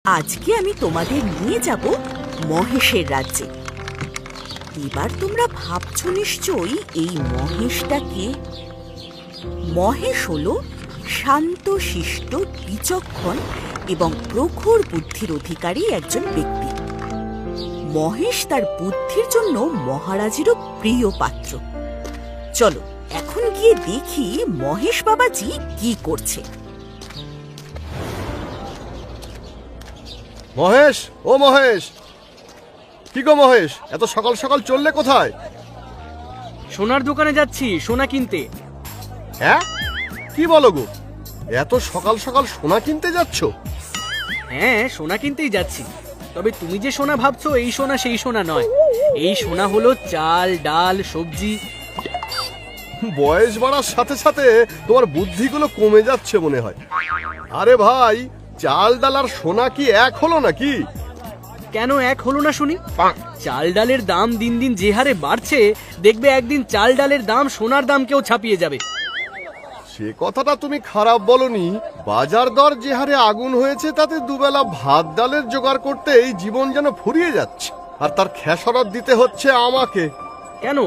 আজকে আমি তোমাদের নিয়ে যাব মহেশের রাজ্যে। এবার তোমরা ভাবছো নিশ্চয়ই এই মহেশটা কে? মহেশ হলো শান্ত শিষ্ট বিচক্ষণ এবং প্রখর বুদ্ধির অধিকারী একজন ব্যক্তি। মহেশ তার বুদ্ধির জন্য মহারাজেরও প্রিয় পাত্র। চলো এখন গিয়ে দেখি মহেশ বাবাজি কি করছে। মহেশ, ও মহেশ, কি গো মহেশ, এত সকাল সকাল চললে কোথায়? সোনার দোকানে যাচ্ছি সোনা কিনতে। হ্যাঁ, কি বলো গো, এত সকাল সকাল সোনা কিনতে যাচ্ছ? হ্যাঁ, সোনা কিনতেই যাচ্ছি। তবে তুমি যে সোনা ভাবছো এই সোনা সেই সোনা নয়। এই সোনা হলো চাল ডাল সবজি। বয়স বাড়ার সাথে সাথে তোমার বুদ্ধিগুলো কমে যাচ্ছে মনে হয়। আরে ভাই, চাল ডাল আর সোনা কি এক হলো নাকি? কেন এক হলো না শুনি? চাল ডালের দাম দিন দিন যে হারে বাড়ছে, দেখবে একদিন চাল ডালের দাম সোনার দামকেও ছাপিয়ে যাবে। সে কথাটা তুমি খারাপ বলনি। বাজার দর যে হারে আগুন হয়েছে, তাতে দুবেলা ভাত ডালের জোগাড় করতে এই জীবন যেন ফুরিয়ে যাচ্ছে, আর তার খেসারত দিতে হচ্ছে আমাকে। কেন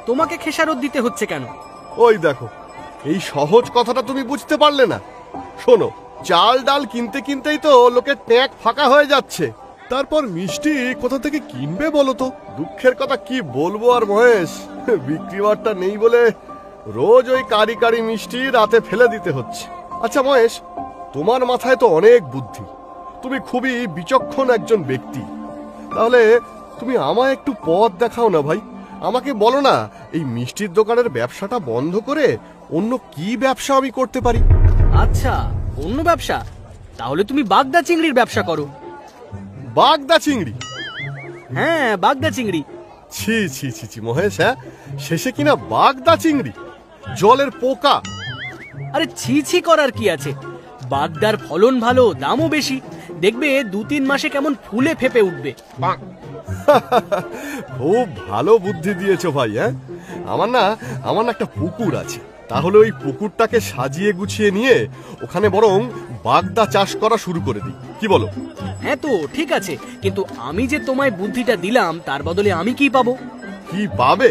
তোমাকে খেসারত দিতে হচ্ছে কেন? ওই দেখো, এই সহজ কথাটা তুমি বুঝতে পারলে না। শোনো, চাল ডাল কিনতে কিনতেই তো লোকের ট্যাঙ্ক ফাঁকা হয়ে যাচ্ছে, তারপর মিষ্টি কোথা থেকে কিনবে বলো তো? দুঃখের কথা কি বলবো আর মহেশ, বিক্রিবারটা নেই বলে রোজ ওই কারি কারি মিষ্টি রাতে ফেলে দিতে হচ্ছে। আচ্ছা মহেশ, তোমার মাথায় তো অনেক বুদ্ধি, তুমি খুবই বিচক্ষণ একজন ব্যক্তি। তাহলে তুমি আমায় একটু পথ দেখাও না ভাই। আমাকে বলো না, এই মিষ্টির দোকানের ব্যবসাটা বন্ধ করে অন্য কি ব্যবসা আমি করতে পারি? আচ্ছা, অন্য ব্যবসা? তাহলে তুমি বাগদা চিংড়ির ব্যবসা করো। বাগদা চিংড়ি? হ্যাঁ, বাগদা চিংড়ি। ছি ছি ছি ছি মহেশ, হ্যাঁ, শেষে কিনা বাগদা চিংড়ি, জলের পোকা। আরে ছি ছি করার কি আছে? বাগদার ফলন ভালো, দামও বেশি। দেখবে 2-3 মাসে কেমন ফুলে ফেপে উঠবে। খুব ভালো বুদ্ধি দিয়েছো ভাই। হ্যাঁ, আমার না একটা পুকুর আছে, তাহলে ওই পুকুরটাকে সাজিয়ে গুছিয়ে নিয়ে ওখানে বরং বাগদা চাষ করা শুরু করে দিই, কি বলো? হ্যাঁ তো ঠিক আছে, কিন্তু আমি যে তোমায় বুদ্ধিটা দিলাম তার বদলে আমি কি পাবো? কি পাবে?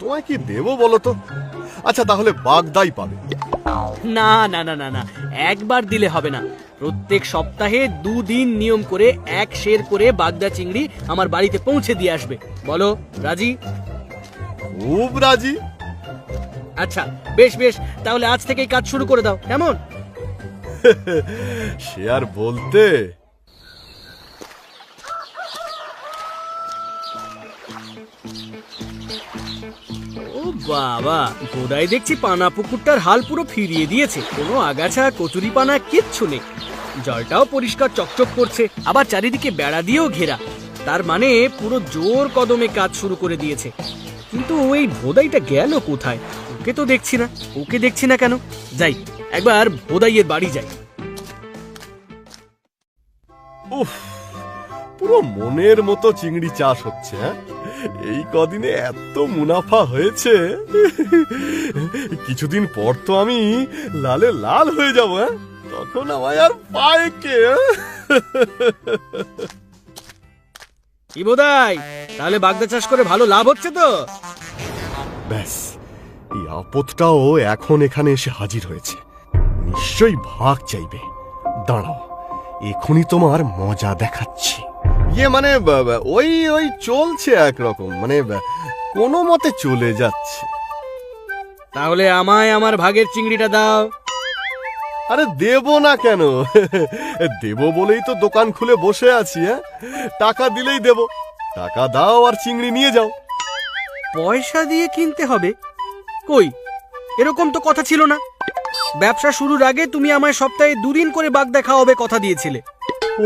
তোমায় কি দেবো বলো তো? আচ্ছা, তাহলে বাগদাই পাবে। না না না না না, একবার দিলে হবে না। প্রত্যেক সপ্তাহে 2 দিন নিয়ম করে 1 সের করে বাগদা চিংড়ি আমার বাড়িতে পৌঁছে দিয়ে আসবে। বলো রাজি? খুব রাজি। আচ্ছা বেশ বেশ, তাহলে আজ থেকেই কাজ শুরু করে দাও, কেমন? সে আর বলতে। ও বাবা, গোদাই দেখছি পানা পুকুরটার হাল পুরো ফিরিয়ে দিয়েছে। কোনো আগাছা কচুরি পানা কিচ্ছু নেই। জলটাও পরিষ্কার চকচক করছে, আবার চারিদিকে বেড়া দিয়েও ঘেরা। তার মানে পুরো জোর কদমে কাজ শুরু করে দিয়েছে। কিন্তু এই ভোদাইটা গেল কোথায়? ওকে তো দেখছি না। ওকে দেখছি না কেন? যাই একবার ভোদাইয়ের বাড়ি যাই। উফ, পুরো মনের মতো চিংড়ি চাষ হচ্ছে। হ্যাঁ, এই কদিনে এত মুনাফা হয়েছে, কিছুদিন পর তো আমি লালে লাল হয়ে যাব। হ্যাঁ, তখন আমায় আর পায় কে? কি ভোদাই, তাহলে বাগদা চাষ করে ভালো লাভ হচ্ছে তো? ব্যাস, এই আপদটাও এখন এখানে এসে হাজির হয়েছে, নিশ্চয়ই ভাগ চাইবে। দাঁড়াও, এখনই তোমার মজা দেখাচ্ছি। ইয়ে মানে ওই ওই চলছে একরকম, মানে কোনো মতে চলে যাচ্ছে। তাহলে আমায় আমার ভাগের চিংড়িটা দাও। আরে দেব না কেন? দেব বলেই তো দোকান খুলে বসে আছি। হ্যাঁ, টাকা দিলেই দেব। টাকা দাও আর চিংড়ি নিয়ে যাও। পয়সা দিয়ে কিনতে হবে? কই, এরকম তো কথা ছিল না। ব্যবসা শুরুর আগে তুমি আমায় সপ্তাহে 2 দিন করে বাগদা খাওয়াবে কথা দিয়েছিলে।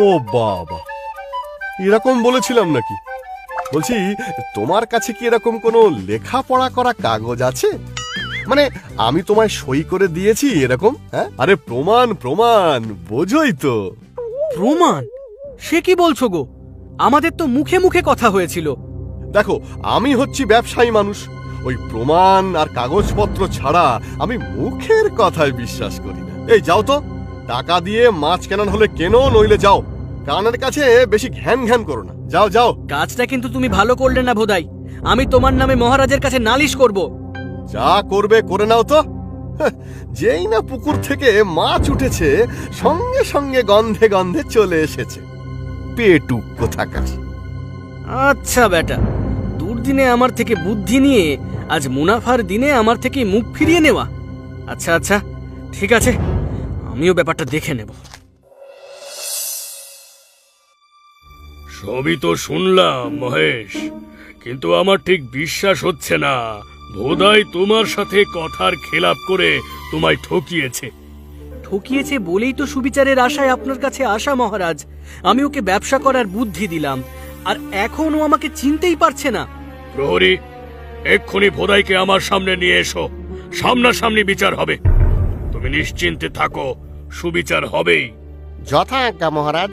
ও বাবা, এরকম বলেছিলাম নাকি? বলছি, তোমার কাছে কি এরকম কোনো লেখাপড়া করা কাগজ আছে? মানে আমি তোমায় সই করে দিয়েছি এরকম? হ্যাঁ, আরে প্রমাণ প্রমাণ, বোঝোই তো। প্রমাণ? সে কি বলছো গো? আমাদের তো মুখে মুখে কথা হয়েছিল। দেখো, আমি হচ্ছি ব্যবসায়ী মানুষ, ওই প্রমাণ আর কাগজপত্র ছাড়া আমি মুখের কথায় বিশ্বাস করি না। এই যাও তো, টাকা দিয়ে মাছ কেনার হলে কেনো, নইলে যাও। কানের কাছে বেশি ঘ্যান ঘ্যান করো না, যাও যাও। কাজটা কিন্তু তুমি ভালো করলে না ভোদাই। আমি তোমার নামে মহারাজের কাছে নালিশ করব। যা করবে করে নাও তো। যেই না পুকুর থেকে মাছ উঠেছে, সঙ্গে সঙ্গে গন্ধে গন্ধে চলে এসেছে। পেটুক কোথাকার। আচ্ছা বেটা, দুর্দিনে আমার থেকে বুদ্ধি নিয়ে আজ মুনাফার দিনে আমার থেকে মুখ ফিরিয়ে নেওয়া। আচ্ছা আচ্ছা, ঠিক আছে, আমিও ব্যাপারটা দেখে নেব। সবই তো শুনলাম মহেশ, কিন্তু আমার ঠিক বিশ্বাস হচ্ছে না ভোদাই তোমার সাথে কথার খেলাপ করে তোমায় ঠকিয়েছে। ঠকিয়েছে বলেই তো সুবিচারের আশায় আপনার কাছে আসা মহারাজ। আমি ওকে ব্যবসা করার বুদ্ধি দিলাম, আর এখন ও আমাকে চিনতেই পারছে না। প্রহরী, এক্ষুনি ভোদাইকে আমার সামনে নিয়ে এসো, সামনাসামনি বিচার হবে। তুমি নিশ্চিন্তে থাকো, সুবিচার হবেই। যথা আজ্ঞা মহারাজ।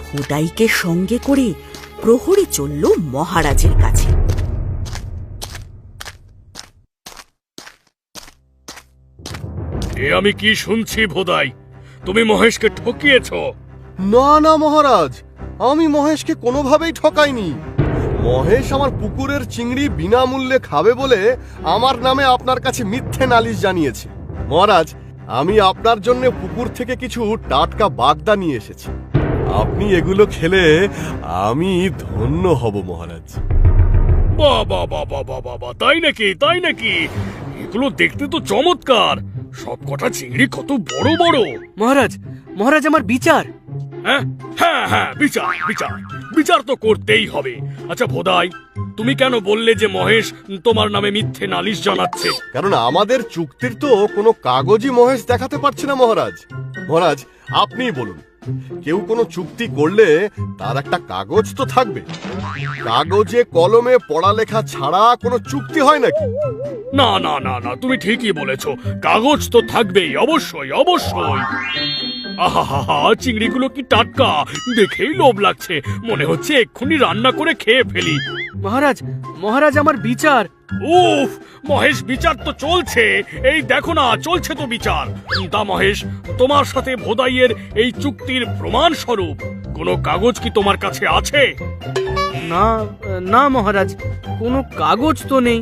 ভোদাইকে সঙ্গে করে প্রহরী চলল মহারাজের কাছে। এ আমি কি শুনছি ভোদাই, তুমি মহেশকে ঠকিয়েছো? না না মহারাজ, আমি মহেশকে কোনোভাবেই ঠকাইনি। মহেশ আমার পুকুরের চিংড়ি বিনামূল্যে খাবে বলে আমার নামে আপনার কাছে মিথ্যে নালিশ জানিয়েছে। মহারাজ, আমি আপনার জন্য পুকুর থেকে কিছু টাটকা বাগদা নিয়ে এসেছি। আপনি এগুলো খেলে আমি ধন্য হব মহারাজ। বাবা বাবা বাবা বাবা, তাই নাকি, তাই নাকি? এগুলো দেখতে তো চমৎকার। সব কটা চিংড়ি কত বড় বড়। মহারাজ, মহারাজ, আমার বিচার। হ্যাঁ হ্যাঁ হ্যাঁ, বিচার বিচার বিচার তো করতেই হবে। আচ্ছা ভোদাই, তুমি কেন বললে যে মহেশ তোমার নামে মিথ্যে নালিশ জানাচ্ছে? কারণ আমাদের চুক্তির তো কোনো কাগজই মহেশ দেখাতে পারছে না মহারাজ। মহারাজ, আপনিই বলুন, কেউ কোনো চুক্তি করলে তার একটা কাগজ তো থাকবে। কাগজে কলমে পড়ালেখা ছাড়া কোনো চুক্তি হয় নাকি? না না না না, তুমি ঠিকই বলেছো, কাগজ তো থাকবেই, অবশ্যই অবশ্যই। আহা, চিংড়িগুলো কি টাটকা, দেখেই লোভ লাগছে। মনে হচ্ছে এক্ষুনি রান্না করে খেয়ে ফেলি। মহারাজ, মহারাজ, আমার বিচার। উফ, মহেশ, বিচার তো চলছে, এই দেখো না, চলছে তো বিচার। তা মহেশ, তোমার সাথে ভোদাইয়ের এই চুক্তির প্রমাণ স্বরূপ কোনো কাগজ কি তোমার কাছে আছে? না না মহারাজ, কোনো কাগজ তো নেই।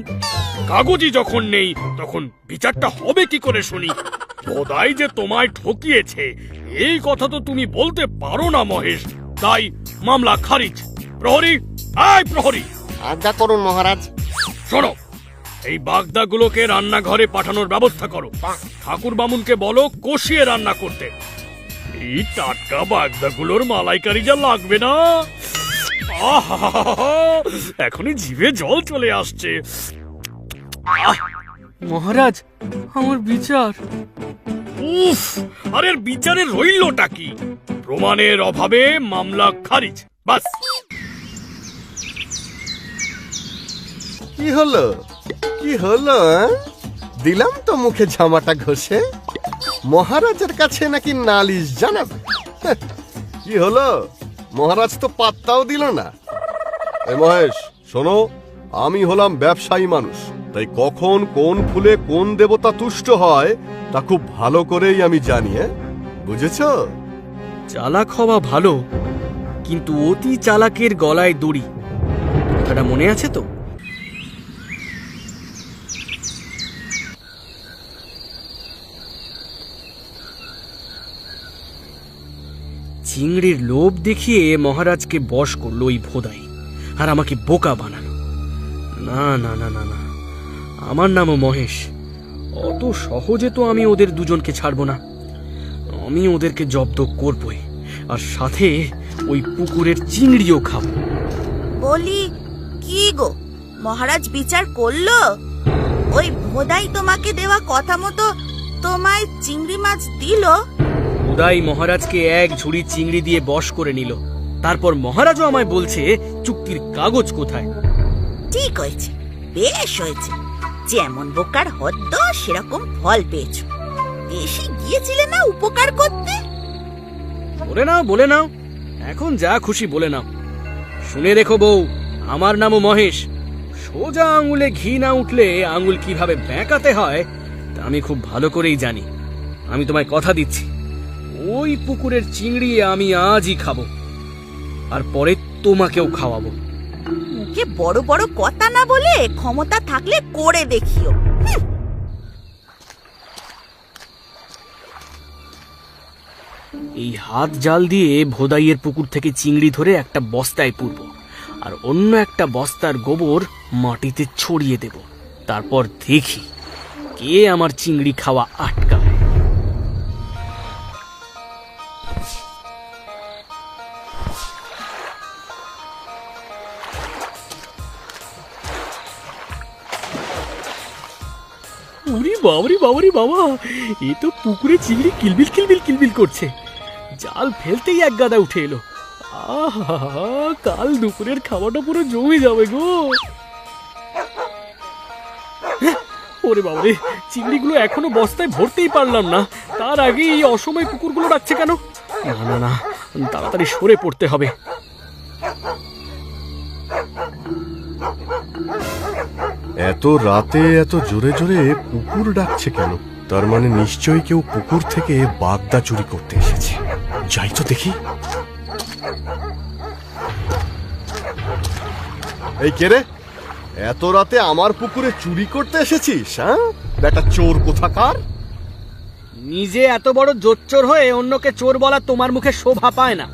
কাগজই যখন নেই, তখন বিচারটা হবে কি করে শুনি? ভোদাই যে তোমায় ঠকিয়েছে এই কথা তো তুমি বলতে পারো না মহেশ, তাই মামলা খারিজ। প্রহরী, আয় প্রহরী। আজ্ঞা করুন মহারাজ। শোনো, এই বাগদাগুলোকে রান্নাঘরে পাঠানোর ব্যবস্থা করো। ঠাকুর বামুনকে বলো কষিয়ে রান্না করতে। এই টাটকা বাগদাগুলোর মালাইকারি যা লাগবে না, আহা, এখনই জিভে জল চলে আসছে। মহারাজ, আমার বিচার। উফ, আরে বিচারের রইলটা কি? প্রমাণের অভাবে মামলা খারিজ, বাস। কি হলো, কি হলো? দিলাম তো মুখে জামাটা ঘষে। মহারাজের কাছে নাকি নালিশ জানাবে? কি হলো? মহারাজ তো পাত্তাও দিল না। এই মহেশ, শোনো, আমি হলাম ব্যবসায়ী মানুষ, তাই কখন কোন ফুলে কোন দেবতা তুষ্ট হয় তা খুব ভালো করেই আমি জানি। বুঝেছো? চালাক হওয়া ভালো, কিন্তু অতি চালাকের গলায় দড়ি, কথাটা মনে আছে তো? চিংড়ির লোভ দেখিয়ে মহারাজকে বশ করলো ওই ভোদাই, আর আমাকে বোকা বানালো। না না না না না, আমার নামও মহেশ। অত সহজে তো আমি ওদের দুজনকে ছাড়বো না। আমি ওদেরকে জব্দ করবই, আর সাথে ওই পুকুরের চিংড়িও খাবো। বলি কি গো, মহারাজ বিচার করলো? ওই ভোদাই তোমাকে দেওয়া কথা মতো তোমায় চিংড়ি মাছ দিল? ভোদাই মহারাজকে এক ঝুড়ি চিংড়ি দিয়ে বশ করে নিল। তারপর মহারাজও আমায় বলছে চুক্তির কাগজ কোথায়। ঠিক হয়েছে, বেশ হয়েছে। যেমন বোকার হদ্দ সেরকম ফল পেয়েছ। বেশি গিয়েছিলে না উপকার করতে? বলে নাও, বলে নাও, এখন যা খুশি বলে নাও। শুনে রেখো বউ, আমার নামও মহেশ। সোজা আঙুলে ঘি না উঠলে আঙুল কিভাবে বেঁকাতে হয় তা আমি খুব ভালো করেই জানি। আমি তোমায় কথা দিচ্ছি, ওই পুকুরের চিংড়ি আমি আজই খাবো, আর পরে তোমাকেও খাওয়াবো। মুখে বড় বড় কথা না বলে ক্ষমতা থাকলে করে দেখিও। এই হাত জাল দিয়ে ভোদাইয়ের পুকুর থেকে চিংড়ি ধরে একটা বস্তায় পুরব, আর অন্য একটা বস্তার গোবর মাটিতে ছড়িয়ে দেব। তারপর দেখি কে আমার চিংড়ি খাওয়া আটকায়। ওরে বাবারে বাবারে বাবা, এ তো পুকুরে চিংড়ি কিলবিল কিলবিল কিলবিল করছে। জাল ফেলতেই এক গাদা উঠে এলো। আহা, কাল দুপুরের খাওয়াটা পুরো জমে যাবে গো। হ্যাঁ, ওরে বাবারে, চিংড়িগুলো এখনো বস্তায় ভরতেই পারলাম না, তার আগে এই অসময় পুকুরগুলো ডাকছে কেন? না না না, তাড়াতাড়ি সরে পড়তে হবে। এত রাতে এত জোরে জোরে পুকুর ডাকছে কেন? তার মানে নিশ্চয়ই কেউ পুকুর থেকে বাগদা চুরি করতে এসেছে। যাই তো দেখি। এই কে রে? এত রাতে আমার পুকুরে চুরি করতে এসেছিস? হ্যাঁ, বেটা চোর কোথাকার! নিজে এত বড় জোচ্চোর হয়ে অন্যকে চোর বলা তোমার মুখে শোভা পায় না।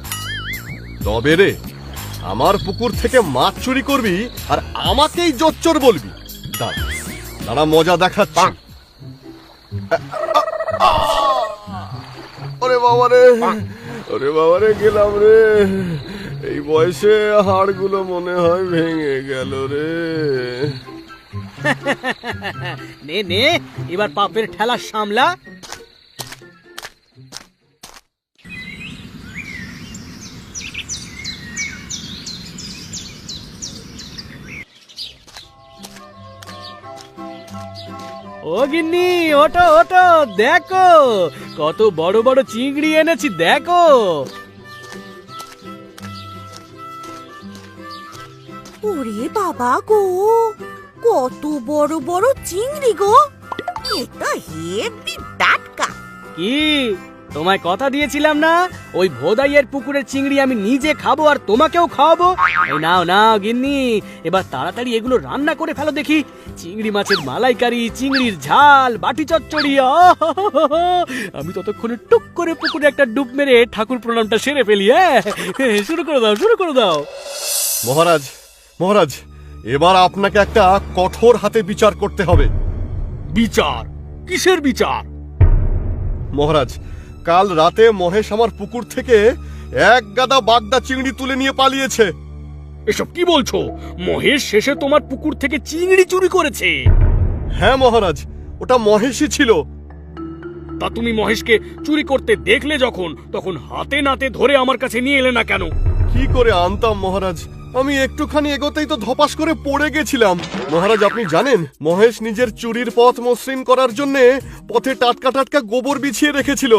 তবে রে, আমার পুকুর থেকে মাছ চুরি করবি আর আমাকেই জোচ্চোর বলবি? দাঁড়া দাঁড়া, মজা দেখাচ্ছি। ওরে বাবারে, ওরে বাবারে, গেলাম রে। এই বয়সে হাড়গুলো মনে হয় ভেঙে গেল রে। নে নে, এবার পাপের ঠেলা সামলা। ও গিন্নি, ওঠো ওঠো, দেখো কত বড় বড় চিংড়ি এনেছি, দেখো। ওরে বাবা গো, কত বড় বড় চিংড়ি গো! এটা হেভি টাটকা। কি তোমায় কথা দিয়েছিলাম না, ওই ভোদাইয়ের পুকুরের চিংড়ি আমি নিজে খাবো আর তোমাকেও খাওয়াবো? এই নাও নাও গিন্নি, এবার তাড়াতাড়ি এগুলো রান্না করে ফেলো দেখি। চিংড়ি মাছের মালাইকারি, চিংড়ির ঝাল, বাটি চচ্চড়ি। আমি ততক্ষণে টুক করে পুকুরে একটা ডুব মেরে ঠাকুর প্রণামটা সেরে ফেলি। শুরু করে দাও, শুরু করে দাও। মহারাজ, মহারাজ, এবার আপনাকে একটা কঠোর হাতে বিচার করতে হবে। বিচার? কিসের বিচার? মহারাজ, কাল রাতে মহেশ আমার পুকুর থেকে এক গাদা বাগদা চিংড়ি তুলে নিয়ে পালিয়েছে। এসব কি বলছো? মহেশ শেষে তোমার পুকুর থেকে চিংড়ি চুরি করেছে? হ্যাঁ মহারাজ, ওটা মহেশই ছিল। তা তুমি মহেশকে চুরি করতে দেখলে যখন, তখন হাতে নাতে ধরে আমার কাছে নিয়ে এলে না কেন? কি করে আনতাম মহারাজ, আমি একটুখানি এগোতেই তো ধপাস করে পড়ে গেছিলাম। মহারাজ, আপনি জানেন মহেশ নিজের চুরির পথ মসৃণ করার জন্য পথে টাটকা টাটকা গোবর বিছিয়ে রেখেছিল,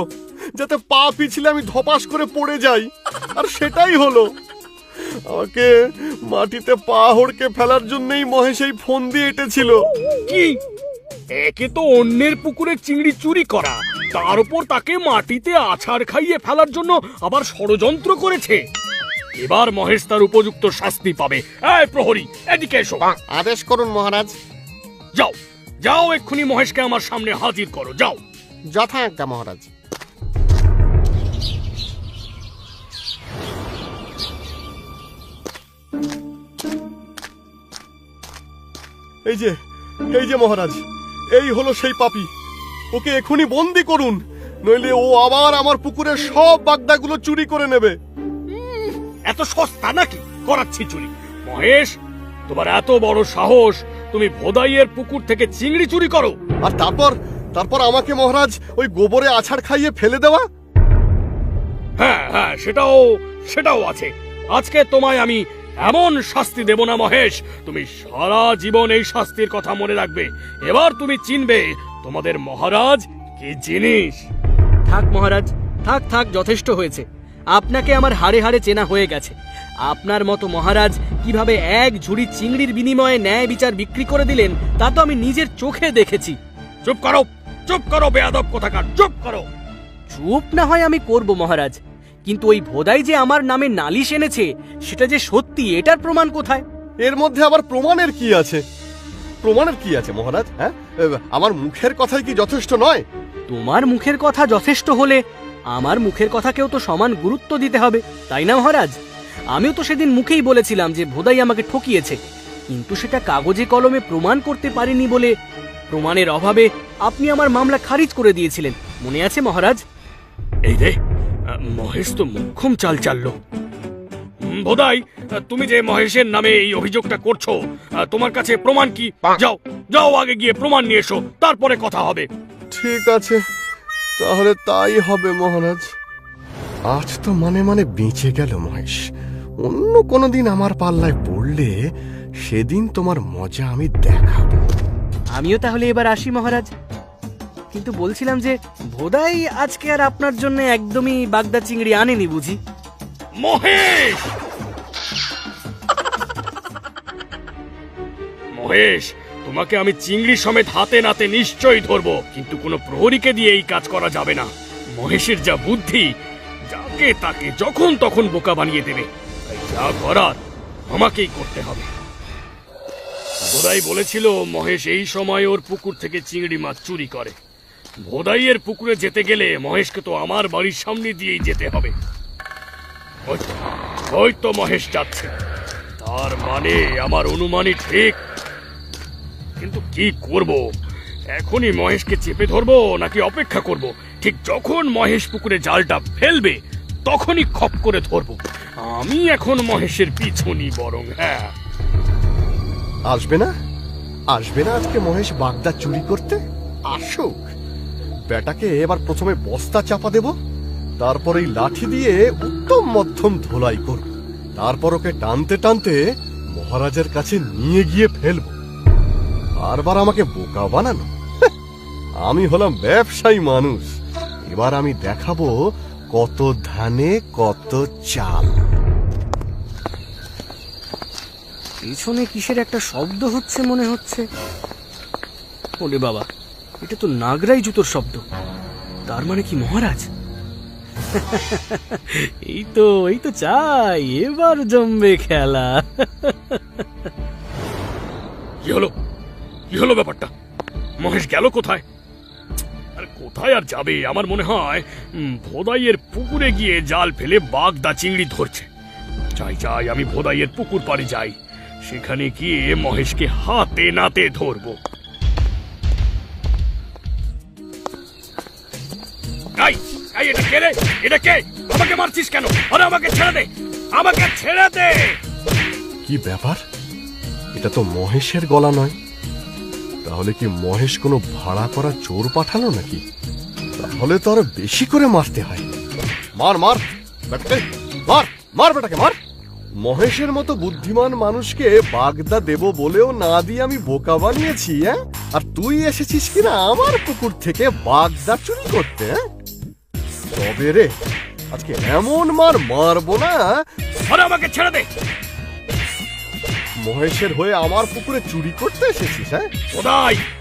যাতে পা পিছলে আমি ধপাস করে পড়ে যাই। আর সেটাই হলো। আমাকে মাটিতে পা হড়কে ফেলার জন্যই মহেশ এই ফোন দিয়ে এঁটেছিল। কি? একে তো অন্যের পুকুরে চিংড়ি চুরি করা, তার উপর তাকে মাটিতে আছাড় খাইয়ে ফেলার জন্য আবার ষড়যন্ত্র করেছে। এবার মহেশ তার উপযুক্ত শাস্তি পাবে। এই প্রহরী, এদিকে এসো। আদেশ করুন মহারাজ। যাও যাও, এক্ষুনি মহেশকে আমার সামনে হাজির করো, যাও। যথাজ্ঞা মহারাজ। এই যে, এই যে মহারাজ, এই হলো সেই পাপী। ওকে এখনই বন্দি করুন, নইলে ও আবার আমার পুকুরের সব বাগদাগুলো চুরি করে নেবে। এত সস্তা নাকি করাচ্ছি চুরি? মহেশ, তোমার এত বড় সাহস, তুমি ভোদাইয়ের পুকুর থেকে চিংড়ি চুরি করো? আর তারপর তারপর আমাকে মহারাজ ওই গোবরে আছাড় খাইয়ে ফেলে দেওয়া? হ্যাঁ হ্যাঁ, সেটাও আছে। আজকে তোমায় আমি এমন শাস্তি দেব না মহেশ, তুমি সারা জীবন এই শাস্তির কথা মনে রাখবে। এবার তুমি চিনবে তোমাদের মহারাজ কি জিনিস। থাক মহারাজ, থাক থাক, যথেষ্ট হয়েছে। আপনাকে আমার হাড়ে হাড়ে চেনা হয়ে গেছে। আপনার মতো মহারাজ কিভাবে এক ঝুড়ি চিংড়ির বিনিময়ে ন্যায় বিচার বিক্রি করে দিলেন, তা তো আমি নিজের চোখে দেখেছি। চুপ করো, চুপ করো বেয়াদব কোথাকার, চুপ করো। চুপ না হয় আমি করব মহারাজ, কিন্তু ওই ভোদাই যে আমার নামে নালিশ এনেছে সেটা যে সত্যি, এটার প্রমাণ কোথায়? এর মধ্যে আবার প্রমাণের কি আছে? প্রমাণের কি আছে মহারাজ? হ্যাঁ, আমার মুখের কথাই কি যথেষ্ট নয়? তোমার মুখের কথা যথেষ্ট হলে আমার মুখের কথাকেও তো সমান গুরুত্ব দিতে হবে, তাই না মহারাজ? আমিও তো সেদিন মুখেই বলেছিলাম যে ভোদাই আমাকে ঠকিয়েছে, কিন্তু সেটা কাগজে কলমে প্রমাণ করতে পারিনি বলে প্রমাণের অভাবে আপনি আমার মামলা খারিজ করে দিয়েছিলেন, মনে আছে মহারাজ? এই রে, মহেশ তো মোক্ষম চাল চাললো। ভোদাই, তুমি যে মহেশের নামে এই অভিযোগটা করছো, তোমার কাছে প্রমাণ কি? যাও যাও, আগে গিয়ে প্রমাণ নিয়ে এসো, তারপরে কথা হবে। ঠিক আছে, তাহলে তাই হবে মহারাজ। আজ তো মানে বেঁচে গেল মহেশ। অন্য কোনো দিন আমার পাল্লায় পড়লে সেদিন তোমার মজা আমি দেখাবো। আমিও তাহলে এবার আসি মহারাজ, কিন্তু বলছিলাম যে ভোদাই আজকে আর আপনার জন্য একদমই বাগদা চিংড়ি আনেনি বুঝি? মহেশ, মহেশ, তোমাকে আমি চিংড়ি সমেত হাতে নাতে নিশ্চয়ই ধরবো, কিন্তু কোনো প্রহরীকে দিয়ে এই কাজ করা যাবে না। মহেশের যা বুদ্ধি, যাকে তাকে যখন তখন বোকা বানিয়ে দেবে। তাই যা করার আমাকেই করতে হবে। ভোদাই বলেছিল মহেশ এই সময় ওর পুকুর থেকে চিংড়ি মাছ চুরি করে। ভোদাইয়ের পুকুরে যেতে গেলে মহেশকে তো আমার বাড়ির সামনে দিয়েই যেতে হবে। ওই তো মহেশ যাচ্ছে, তার মানে আমার অনুমানই ঠিক। কিন্তু কি করব? এখনই মহেশকে চেপে ধরবো নাকি অপেক্ষা করব? ঠিক যখন মহেশ পুকুরে জালটা ফেলবে তখনই খপ করে ধরবো। আমি এখন মহেশের পিছনই বরং। হ্যাঁ, আসবে না? আসবে না আজকে মহেশ বাগদা চুরি করতে? আসুক। বেটাকে এবার প্রথমে বস্তা চাপা দেব, তারপর এই লাঠি দিয়ে উত্তম মধ্যম ধোলাই করব, তারপর ওকে টানতে টানতে মহারাজের কাছে নিয়ে গিয়ে ফেলব। বারবার আমাকে বোকা বানানো? আমি হলাম ব্যবসায়ী মানুষ। এবার আমি দেখাবো কত ধানে কত চাল। পিছনে কিসের একটা শব্দ হচ্ছে মনে হচ্ছে। ওরে বাবা, এটা তো নাগরাই জুতোর শব্দ। তার মানে কি মহারাজ? এই তো চাই, এবার জমবে খেলা। কি হলো? কি হলো ব্যাপারটা? মহেশ গেল কোথায়? আর কোথায় আর যাবে? আমার মনে হয় ভোদাইয়ের পুকুরে গিয়ে জাল ফেলে বাগদা চিংড়ি ধরছে। যাই, আমি ভোদাইয়ের পুকুর পাড়ে যাই, সেখানে গিয়ে মহেশকে হাতে নাতে ধরবো। এটা কে রে? এটা কে? আমাকে মারছিস কেন? আরে আমাকে ছেড়ে দে, আমাকে ছেড়ে দে। কি ব্যাপার? এটা তো মহেশের গলা নয়। তাহলে কি মহেশ কোনো ভাড়া করা চোর পাঠালো নাকি? তাহলে তো আরো বেশি করে মারতে হয়। মার মার বেটাকে, মার মার বেটাকে মার। মহেশের মতো বুদ্ধিমান মানুষকে বাগদা দেব বলেও না দিয়ে আমি বোকা বানিয়েছি। আর তুই এসেছিস কিনা আমার পুকুর থেকে বাগদা চুরি করতে? তবে রে, আজকে এমন মার মারবো না। আরে আমাকে ছেড়ে দে। মহেশের হয়ে আমার পুকুরে চুরি করতে এসেছিস?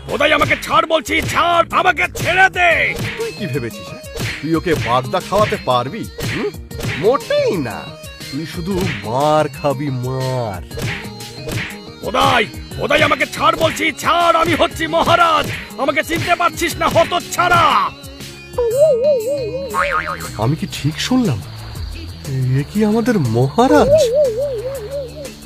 ভোদাই আমাকে ছাড় বলছি, ছাড়, আমাকে ছেড়ে দে। তুই কি ভেবেছিস তুই ওকে বাগদা খাওয়াতে পারবি? মোটেই না। তুই শুধু মার খাবি, মার। ভোদাই আমাকে ছাড় বলছি, ছাড়। আমি হচ্ছি মহারাজ, আমাকে চিনতে পারছিস না হতচ্ছাড়া? আমি কি ঠিক শুনলাম? এ কি আমাদের মহারাজ?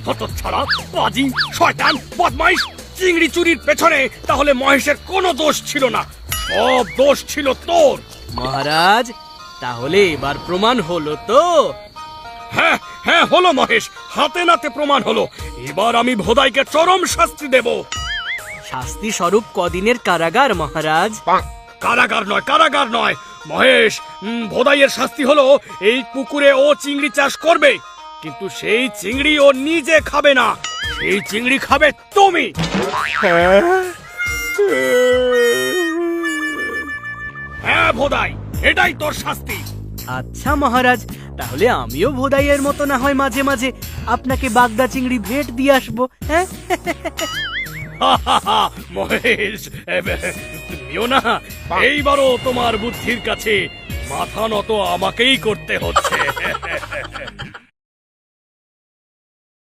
হতচ্ছাড়া, পাজি, শয়তান, বদমাইশ। চিংড়ি চুরির পেছনে তাহলে মহেশের কোনো দোষ ছিল না, সব দোষ ছিল তোর। মহারাজ, তাহলে এবার প্রমাণ হলো তো? হ্যাঁ হ্যাঁ, হলো মহেশ, হাতে নাতে প্রমাণ হলো। এবার আমি ভোদাইকে চরম শাস্তি দেব। শাস্তি স্বরূপ কদিনের কারাগার মহারাজ? কারাগার নয় মহেশ। ভোদাইয়ের শাস্তি হলো এই পুকুরে ও চিংড়ি চাষ করবে, কিন্তু সেই চিংড়ি ও নিজে খাবে না, সেই চিংড়ি খাবে তুমি। হ্যাঁ ভোদাই, এটাই তোর শাস্তি। আচ্ছা মহারাজ, তাহলে আমিও ভোদাইয়ের মতো না হয় মাঝে মাঝে আপনাকে বাগদা চিংড়ি ভেট দিয়ে আসবো। হ্যাঁ, মহেশ, তুমিও না, এইবারও তোমার বুদ্ধির কাছে মাথা নত আমাকেই করতে হচ্ছে।